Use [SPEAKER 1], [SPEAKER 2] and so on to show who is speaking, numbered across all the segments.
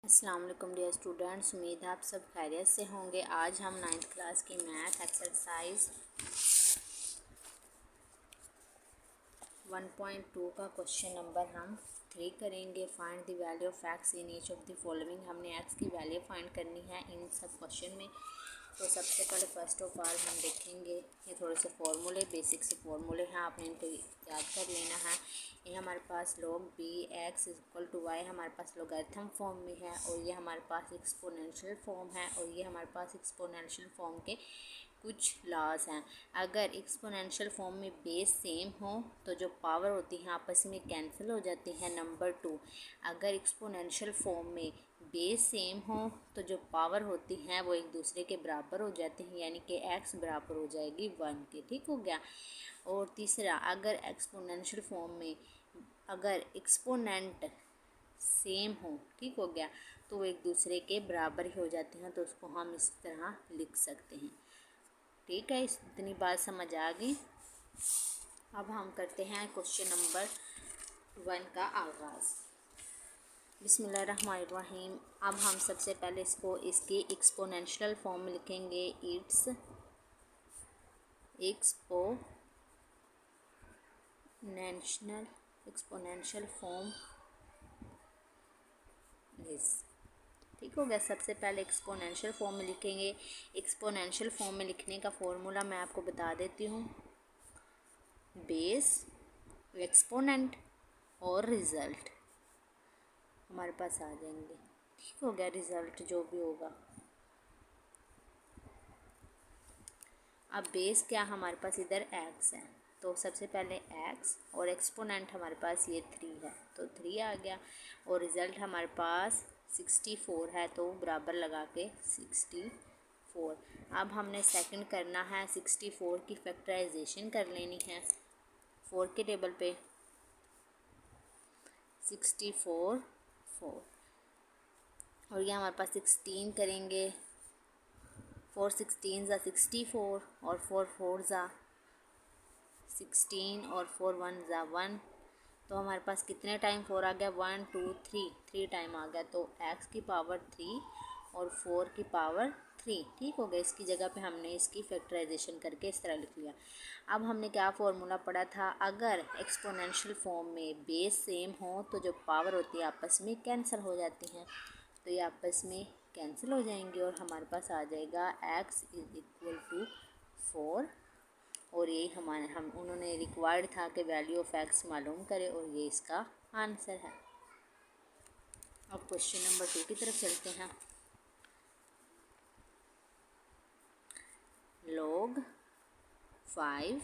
[SPEAKER 1] अस्सलाम वालेकुम dear students, उम्मीद है आप सब खैरियत से होंगे। आज हम 9th क्लास की मैथ एक्सरसाइज 1.2 का क्वेश्चन नंबर हम 3 करेंगे। Find the value of x in each of the following. हमने एक्स की वैल्यू फाइंड करनी है इन सब क्वेश्चन में। तो सबसे पहले फर्स्ट ऑफ ऑल हम देखेंगे ये थोड़े से फार्मूले, बेसिक से फार्मूले हैं, आपने इनको याद कर लेना है। ये हमारे पास log b x equal to y हमारे पास लोगरिथम फॉर्म में है, और ये हमारे पास एक्सपोनेंशियल फॉर्म है, और ये हमारे पास एक्सपोनेंशियल फॉर्म के कुछ लॉज हैं। अगर एक्सपोनेंशियल फॉर्म में बेस सेम हो तो जो पावर होती हैं आपस में कैंसिल हो जाती हैं। नंबर 2, अगर एक्सपोनेंशियल फॉर्म में बेस सेम हो तो जो पावर होती हैं वो एक दूसरे के बराबर हो जाती हैं, यानी कि x बराबर हो जाएगी 1 के। ठीक हो गया। और तीसरा, अगर एक्सपोनेंशियल फॉर्म में अगर एक्सपोनेंट सेम हो, ठीक हो गया, तो वो एक दूसरे के बराबर ही हो जाते हैं, तो उसको हम इस तरह लिख सकते हैं। ठीक है, इतनी बात समझ आ गई। अब हम करते हैं क्वेश्चन नंबर 1 का आगाज़। बिस्मिल्लाहिर्रहमानिर्रहीम। अब हम सबसे पहले इसकी एक्सपोनेंशियल फॉर्म में लिखेंगे। It's exponential form is. ठीक हो गया। सबसे पहले एक्सपोनेंशियल फॉर्म में लिखेंगे। एक्सपोनेंशियल फॉर्म में लिखने का फॉर्मूला मैं आपको बता देती हूँ। बेस, एक्सपोनेंट और रिज़ल्ट हमारे पास आ जाएंगे। ठीक हो गया। रिज़ल्ट जो भी होगा, अब बेस क्या हमारे पास इधर x है, तो सबसे पहले x, और एक्सपोनेंट हमारे पास ये 3 है, तो 3 आ गया। और रिज़ल्ट हमारे पास 64 है, तो बराबर लगा के 64। अब हमने सेकंड करना है, 64 की फैक्टराइजेशन कर लेनी है। 4 के टेबल पे 64 4, और ये हमारे पास 16 करेंगे। 4 16 ज़ा 64, और 4 4 ज़ा 16, और 4 1 ज़ा 1, तो हमारे पास कितने टाइम 4 आ गया? 1 2 3 टाइम आ गया। तो x की पावर 3 और 4 की पावर 3। ठीक हो गया। इसकी जगह पे हमने इसकी फैक्टराइजेशन करके इस तरह लिख लिया। अब हमने क्या फार्मूला पढ़ा था? अगर एक्सपोनेंशियल फॉर्म में बेस सेम हो तो जो पावर होती है आपस में कैंसिल हो जाती हैं, तो ये आपस में कैंसिल हो जाएंगे, और हमारे पास आ जाएगा x इज़ इक्वल टू 4। और यही हम उन्होंने रिक्वायर्ड था कि वैल्यू ऑफ एक्स मालूम करें, और ये इसका आंसर है। अब क्वेश्चन नंबर 2 की तरफ चलते हैं। log 5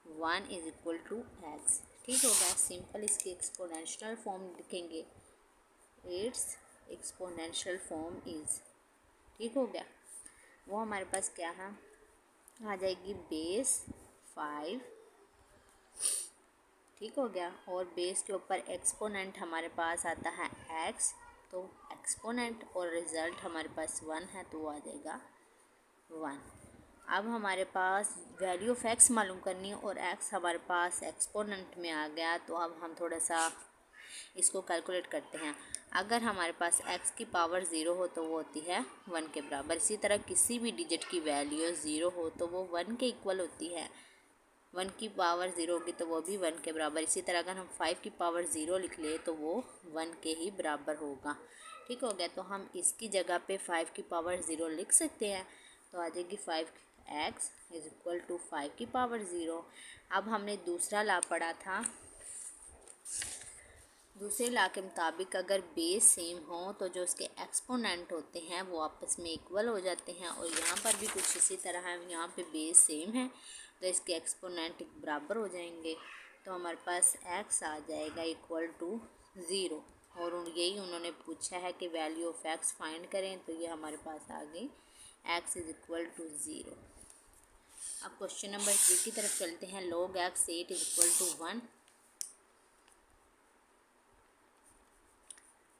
[SPEAKER 1] 1 is equal to x. ठीक हो गया। सिंपल इसकी एक्सपोनेंशियल फॉर्म लिखेंगे। It's exponential form is. ठीक हो गया। वो हमारे पास क्या है? आ जाएगी बेस 5। ठीक हो गया। और बेस के ऊपर एक्सपोनेंट हमारे पास आता है x, तो एक्सपोनेंट, और रिज़ल्ट हमारे पास 1 है, तो वो आ जाएगा 1। अब हमारे पास वैल्यू ऑफ x मालूम करनी है, और x हमारे पास एक्सपोनेंट में आ गया, तो अब हम थोड़ा सा इसको कैलकुलेट करते हैं। अगर हमारे पास x की पावर 0 हो तो वो होती है 1 के बराबर। इसी तरह किसी भी डिजिट की वैल्यू 0 हो तो वो 1 के इक्वल होती है। 1 की पावर 0 होगी तो वो भी 1 के बराबर। इसी तरह अगर हम 5 की पावर 0 लिख ले तो वो 1 के ही बराबर होगा। ठीक हो गया। तो हम इसकी जगह पे 5 की पावर 0 लिख सकते हैं, तो आ जाएगी 5x इज इक्वल टू 5 की पावर 0। अब हमने दूसरा ला पढ़ा था। दूसरे ला के मुताबिक अगर बेस सेम हो तो जो उसके एक्सपोनेंट होते हैं वो आपस में इक्वल हो जाते हैं, और यहाँ पर भी कुछ इसी तरह है। यहाँ पे बेस सेम है तो इसके एक्सपोनेंट बराबर हो जाएंगे, तो हमारे पास x आ जाएगा इक्वल टू 0। और यही उन्होंने पूछा है कि वैल्यू ऑफ x फाइंड करें, तो ये हमारे पास आ गई x इज़ इक्वल टू 0। अब क्वेश्चन नंबर 3 की तरफ चलते हैं। log x 8 is equal to 1।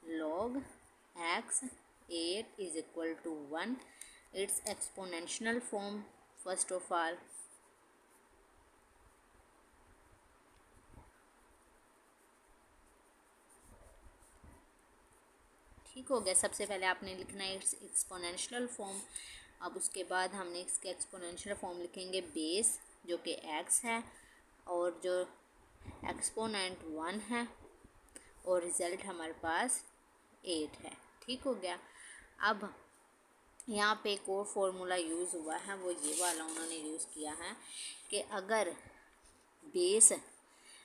[SPEAKER 1] log x 8 is equal to 1. Its exponential form, first of all, ठीक हो गया। सबसे पहले आपने लिखना है इट्स एक्सपोनेंशियल फॉर्म। अब उसके बाद हमने इसके एक्सपोनेंशियल फॉर्म लिखेंगे बेस जो कि x है और जो एक्सपोनेंट 1 है और रिज़ल्ट हमारे पास 8 है। ठीक हो गया। अब यहाँ पे एक और फार्मूला यूज़ हुआ है, वो ये वाला उन्होंने यूज़ किया है कि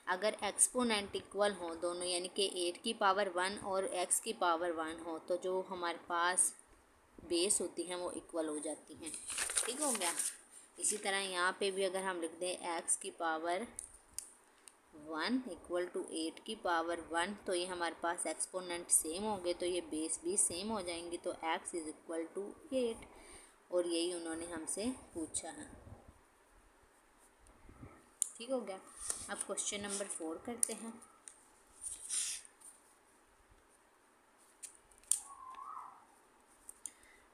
[SPEAKER 1] अगर एक्सपोनेंट इक्वल हो दोनों, यानी कि 8 की पावर 1 और x की पावर 1 हो, तो जो हमारे पास बेस होती हैं वो इक्वल हो जाती हैं। ठीक हो गया। इसी तरह यहाँ पे भी अगर हम लिख दें x की पावर 1 इक्वल टू 8 की पावर 1, तो ये हमारे पास एक्सपोनेंट सेम हो गए, तो ये बेस भी सेम हो जाएंगी, तो x इज़ इक्वल टू 8, और यही उन्होंने हमसे पूछा है। ठीक हो गया। अब क्वेश्चन नंबर 4 करते हैं।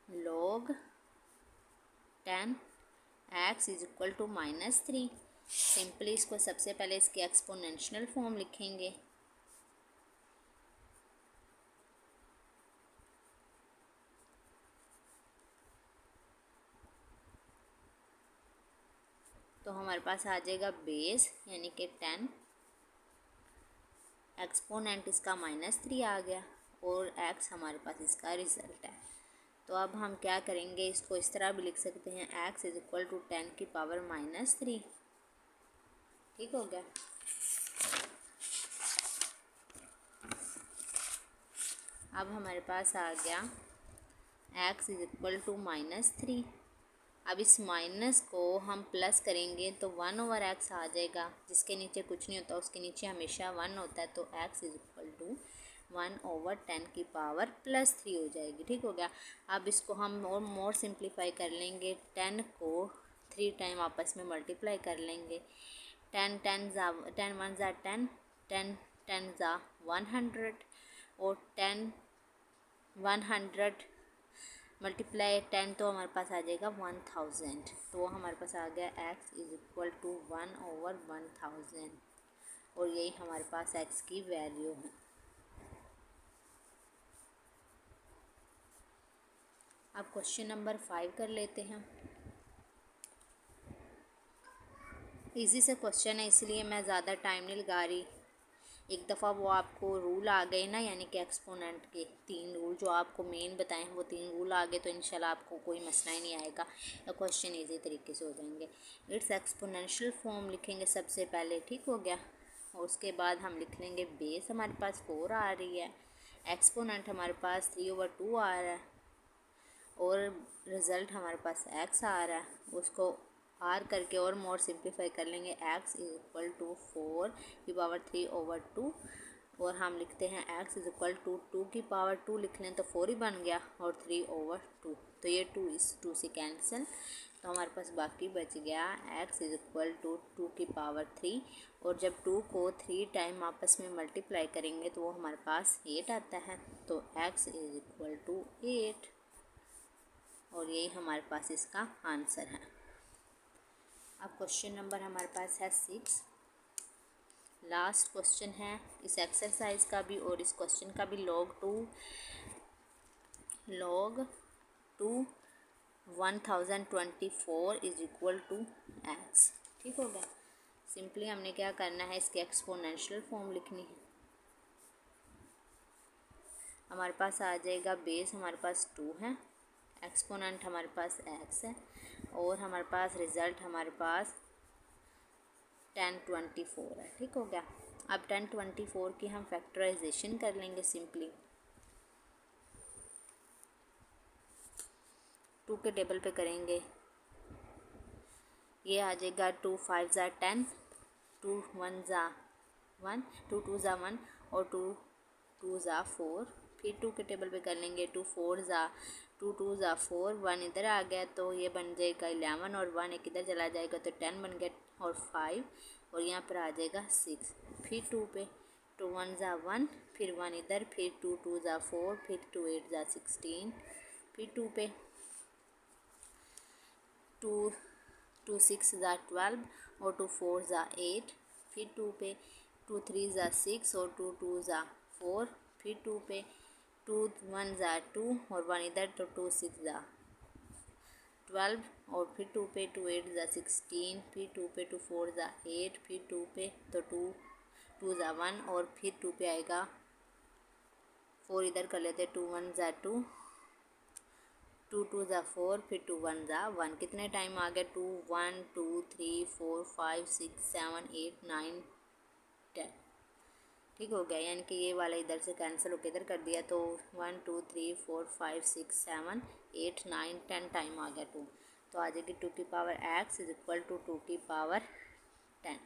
[SPEAKER 1] log 10 x is equal to -3। Simply इसको सबसे पहले इसके एक्सपोनेंशियल फॉर्म लिखेंगे। तो हमारे पास आ जाएगा बेस यानी कि 10, एक्सपोनेंट इसका -3 आ गया और x हमारे पास इसका रिज़ल्ट है। तो अब हम क्या करेंगे, इसको इस तरह भी लिख सकते हैं x इज़ इक्वल टू 10 की पावर -3। ठीक हो गया। अब हमारे पास आ गया x इज़ इक्वल टू -3। अब इस माइनस को हम प्लस करेंगे तो 1/x आ जाएगा, जिसके नीचे कुछ नहीं होता उसके नीचे हमेशा 1 होता है, तो x इज़ इक्वल टू 1/10 की पावर +3 हो जाएगी। ठीक हो गया। अब इसको हम और मोर सिंप्लीफाई कर लेंगे, 10 को 3 टाइम आपस में मल्टीप्लाई कर लेंगे। 10 1 ज़ा 10, 10 10 ज़ा 100, और 10 100 मल्टीप्लाई 10 तो हमारे पास आ जाएगा 1000, तो हमारे पास आ गया x इज़ इक्वल टू 1/1000, और यही हमारे पास x की वैल्यू है। अब क्वेश्चन नंबर 5 कर लेते हैं। इजी से क्वेश्चन है इसलिए मैं ज़्यादा टाइम नहीं लगा रही। एक दफ़ा वो आपको रूल आ गए ना, यानी कि एक्सपोनेंट के 3 रूल जो आपको मेन बताए हैं, वो 3 रूल आ गए तो इंशाल्लाह आपको कोई मसला ही नहीं आएगा, क्वेश्चन इजी तरीके से हो जाएंगे। इट्स एक्सपोनेंशियल फॉर्म लिखेंगे सबसे पहले। ठीक हो गया। और उसके बाद हम लिख लेंगे बेस हमारे पास 4 आ रही है, एक्सपोनेंट हमारे पास 3/2 आ रहा है, और रिज़ल्ट हमारे पास x आ रहा है। उसको r करके और मोर सिंप्लीफाई कर लेंगे, x इज़ इक्वल टू 4 की पावर 3/2, और हम लिखते हैं x इज़ इक्वल टू 2 की पावर 2 लिख लें तो 4 ही बन गया, और 3/2, तो ये 2 इस 2 से कैंसिल, तो हमारे पास बाकी बच गया x इज़ इक्वल टू 2 की पावर 3, और जब 2 को 3 टाइम आपस में मल्टीप्लाई करेंगे तो वो हमारे पास 8 आता है, तो x इज़ इक्वल टू 8, और यही हमारे पास इसका आंसर है। अब क्वेश्चन नंबर हमारे पास है 6, लास्ट क्वेश्चन है इस एक्सरसाइज का भी और इस क्वेश्चन का भी। log 2 1024 is equal to x। ठीक हो गया। सिंपली हमने क्या करना है, इसके एक्सपोनेंशियल फॉर्म लिखनी है। हमारे पास आ जाएगा बेस हमारे पास 2 है, एक्सपोनेंट हमारे पास x है, और हमारे पास रिज़ल्ट हमारे पास 1024 है। ठीक हो गया। अब 1024 की हम फैक्टराइजेशन कर लेंगे सिंपली। 2 के टेबल पे करेंगे, ये आ जाएगा 2 5 ज़ा 10, 2 1 ज़ा 1, 2 2 ज़ा 1, और 2 2 ज़ा 4। फिर 2 के टेबल पे कर लेंगे, 2 4 ज़ा 2 2 ज़ा 4, 1 इधर आ गया तो ये बन जाएगा 11, और 1 एक इधर चला जाएगा तो 10 बन गया, और 5, और यहाँ पर आ जाएगा 6। फिर 2 पे 2 1 ज़ा 1, फिर 1 इधर, फिर 2 2 ज़ा 4, फिर 2 8 ज़ा 16, फिर 2 पे 2 2 6 ज़ा 12, और 2 4 ज़ा 8, फिर 2 पे 2 3 ज़ा 6, और 2 2 ज़ा 4, फिर 2 पे 2 1 ज़ा 2 और 1 इधर तो 2 6 ज़ा 12 और फिर 2 पे 2 8 ज़ा 16, फिर 2 पे 2 4 ज़ा 8, फिर 2 पे तो 2 ज़ा 1 और फिर 2 पे आएगा 4 इधर कर लेते 2 1 ज़ा 2, 2 2 ज़ा 4, फिर 2 1 ज़ा 1। कितने टाइम आ गया 2 1 2 3 4 5 6 7 8 9 10। ठीक हो गया, यानी कि ये वाला इधर से कैंसिल होकर इधर कर दिया तो 1 2 3 4 5 6 7 8 9 10 टाइम आ गया 2। तो आ जाएगी 2 की power x is equal to 2 की पावर 10।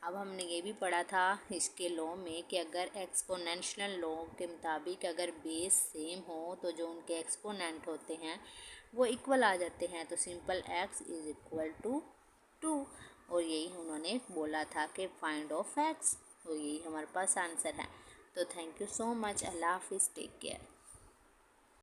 [SPEAKER 1] अब हमने ये भी पढ़ा था इसके लॉ में कि अगर एक्सपोनेंशियल लॉ के मुताबिक अगर बेस सेम हो तो जो उनके एक्सपोनेंट होते हैं वो इक्वल आ जाते हैं। तो simple x is equal to 2 और यही उन्होंने बोला था कि फाइंड ऑफ x, तो यही हमारे पास आंसर है। तो थैंक यू सो मच, अल्लाह हाफिज़, टेक केयर।